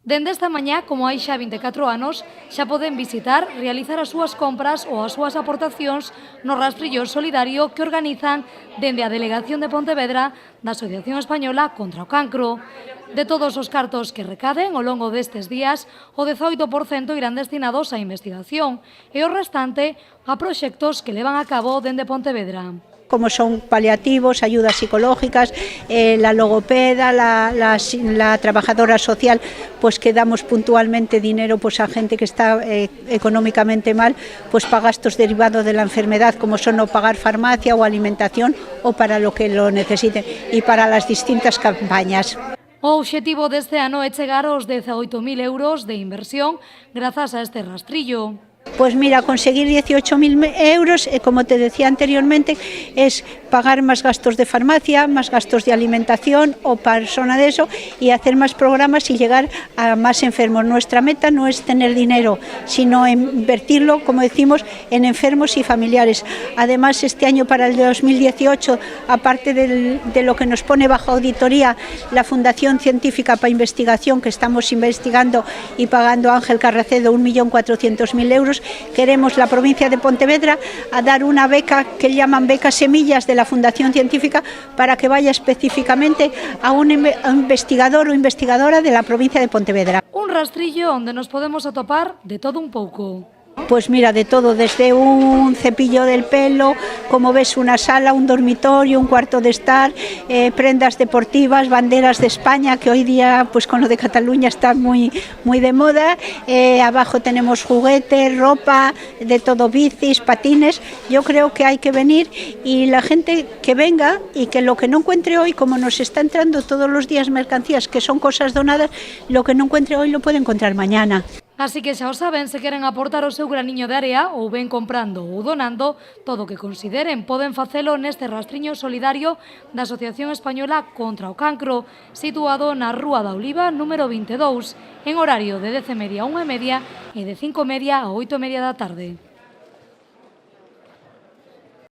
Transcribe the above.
Dende esta mañá, como hai xa 24 anos, xa poden visitar, realizar as súas compras ou as súas aportacións no rastrillo solidario que organizan dende a Delegación de Pontevedra da Asociación Española contra o Cancro. De todos os cartos que recaden ao longo destes días, o 18% irán destinados á investigación e o restante a proxectos que levan a cabo dende Pontevedra, como son paliativos, ayudas psicológicas, la logopeda, la trabajadora social, pues que damos puntualmente dinero pues a gente que está económicamente mal, pues para gastos derivados de la enfermedad, como son no pagar farmacia o alimentación o para lo que lo necesiten, y para las distintas campañas. O obxectivo deste ano é chegar aos 18.000 euros de inversión grazas a este rastrillo. Pues mira, conseguir 18.000 euros, como te decía anteriormente, es pagar más gastos de farmacia, más gastos de alimentación o persona de eso, y hacer más programas y llegar a más enfermos. Nuestra meta no es tener dinero, sino invertirlo, como decimos, en enfermos y familiares. Además, este año para el 2018, aparte de lo que nos pone bajo auditoría la Fundación Científica para Investigación, que estamos investigando y pagando a Ángel Carracedo 1.400.000 euros, queremos la provincia de Pontevedra a dar una beca que llaman beca semillas de la Fundación Científica para que vaya específicamente a un investigador o investigadora de la provincia de Pontevedra. Un rastrillo onde nos podemos atopar de todo un pouco. Pues mira, de todo, desde un cepillo del pelo, como ves, una sala, un dormitorio, un cuarto de estar, prendas deportivas, banderas de España, que hoy día pues con lo de Cataluña está muy de moda, abajo tenemos juguetes, ropa, de todo, bicis, patines. Yo creo que hay que venir y la gente que venga y que lo que no encuentre hoy, como nos está entrando todos los días mercancías que son cosas donadas, lo que no encuentre hoy lo puede encontrar mañana. Así que xa o saben, se queren aportar o seu graniño de area ou ben comprando ou donando, todo o que consideren poden facelo neste rastriño solidario da Asociación Española contra o Cancro, situado na Rúa da Oliva, número 22, en horario de 10:30 a 1:30 e de 5:30 a 8:30 da tarde.